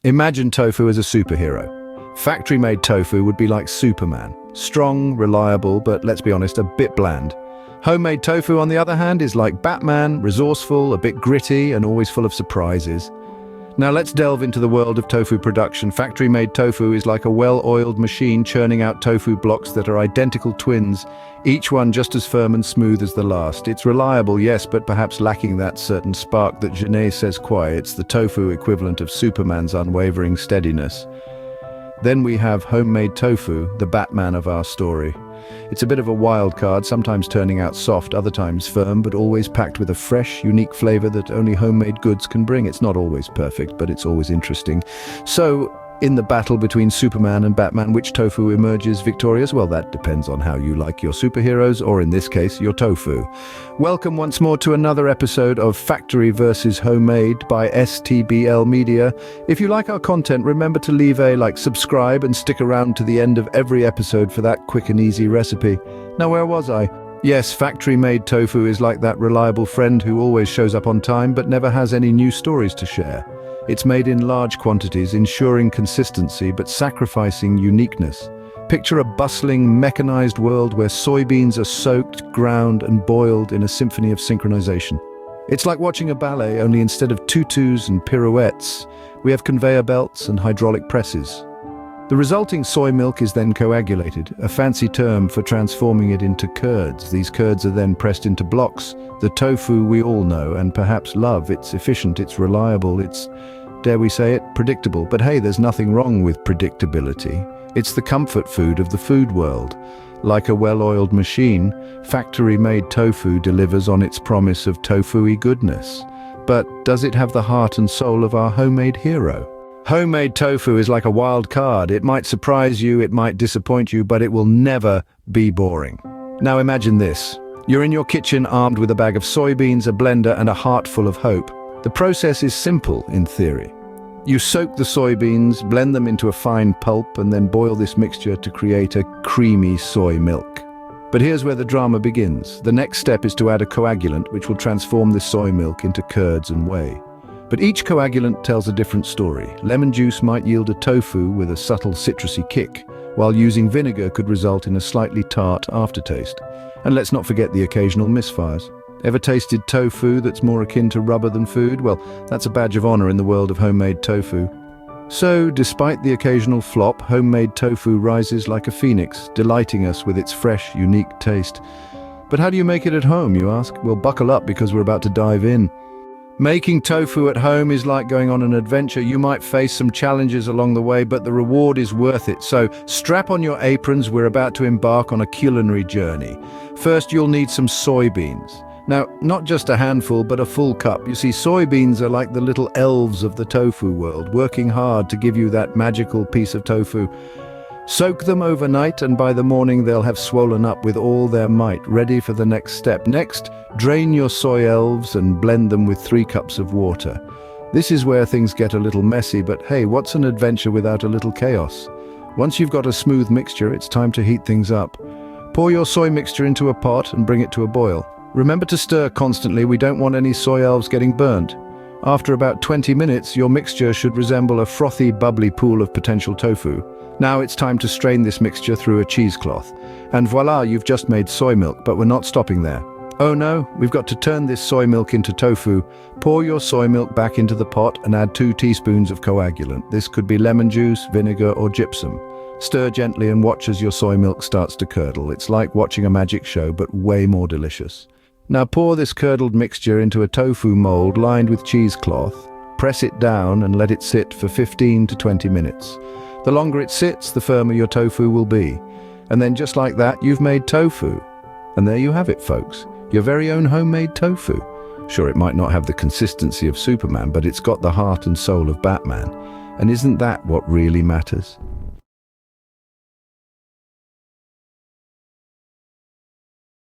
Imagine tofu as a superhero. Factory-made tofu would be like Superman. Strong, reliable, but let's be honest, a bit bland. Homemade tofu, on the other hand, is like Batman, resourceful, a bit gritty, and always full of surprises. Now let's delve into the world of tofu production. Factory-made tofu is like a well-oiled machine churning out tofu blocks that are identical twins, each one just as firm and smooth as the last. It's reliable, yes, but perhaps lacking that certain spark that Genet says quoi. It's the tofu equivalent of Superman's unwavering steadiness. Then we have homemade tofu, the Batman of our story. It's a bit of a wild card, sometimes turning out soft, other times firm, but always packed with a fresh, unique flavor that only homemade goods can bring. It's not always perfect, but it's always interesting. So, in the battle between Superman and Batman, which tofu emerges victorious? Well, that depends on how you like your superheroes, or in this case, your tofu. Welcome once more to another episode of Factory vs. Homemade by STBL Media. If you like our content, remember to leave a like, subscribe, and stick around to the end of every episode for that quick and easy recipe. Now, where was I? Yes, factory-made tofu is like that reliable friend who always shows up on time but never has any new stories to share. It's made in large quantities, ensuring consistency but sacrificing uniqueness. Picture a bustling, mechanized world where soybeans are soaked, ground, and boiled in a symphony of synchronization. It's like watching a ballet, only instead of tutus and pirouettes, we have conveyor belts and hydraulic presses. The resulting soy milk is then coagulated, a fancy term for transforming it into curds. These curds are then pressed into blocks. The tofu we all know and perhaps love. It's efficient, it's reliable, it's, dare we say it, predictable. But hey, there's nothing wrong with predictability. It's the comfort food of the food world. Like a well-oiled machine, factory-made tofu delivers on its promise of tofu-y goodness. But does it have the heart and soul of our homemade hero? Homemade tofu is like a wild card. It might surprise you, it might disappoint you, but it will never be boring. Now imagine this. You're in your kitchen armed with a bag of soybeans, a blender, and a heart full of hope. The process is simple in theory. You soak the soybeans, blend them into a fine pulp, and then boil this mixture to create a creamy soy milk. But here's where the drama begins. The next step is to add a coagulant, which will transform this soy milk into curds and whey. But each coagulant tells a different story. Lemon juice might yield a tofu with a subtle citrusy kick, while using vinegar could result in a slightly tart aftertaste. And let's not forget the occasional misfires. Ever tasted tofu that's more akin to rubber than food? Well, that's a badge of honor in the world of homemade tofu. So, despite the occasional flop, homemade tofu rises like a phoenix, delighting us with its fresh, unique taste. But how do you make it at home, you ask? Well, buckle up because we're about to dive in. Making tofu at home is like going on an adventure. You might face some challenges along the way, but the reward is worth it. So strap on your aprons, we're about to embark on a culinary journey. First, you'll need some soybeans. Now, not just a handful, but a full cup. You see, soybeans are like the little elves of the tofu world, working hard to give you that magical piece of tofu. Soak them overnight, and by the morning they'll have swollen up with all their might, ready for the next step. Next, drain your soy elves and blend them with 3 cups of water. This is where things get a little messy, but hey, what's an adventure without a little chaos? Once you've got a smooth mixture, it's time to heat things up. Pour your soy mixture into a pot and bring it to a boil. Remember to stir constantly, we don't want any soy elves getting burnt. After about 20 minutes, your mixture should resemble a frothy, bubbly pool of potential tofu. Now it's time to strain this mixture through a cheesecloth. And voila, you've just made soy milk, but we're not stopping there. Oh no, we've got to turn this soy milk into tofu. Pour your soy milk back into the pot and add 2 teaspoons of coagulant. This could be lemon juice, vinegar, or gypsum. Stir gently and watch as your soy milk starts to curdle. It's like watching a magic show, but way more delicious. Now pour this curdled mixture into a tofu mold lined with cheesecloth. Press it down and let it sit for 15 to 20 minutes. The longer it sits, the firmer your tofu will be. And then just like that, you've made tofu. And there you have it, folks. Your very own homemade tofu. Sure, it might not have the consistency of Superman, but it's got the heart and soul of Batman. And isn't that what really matters?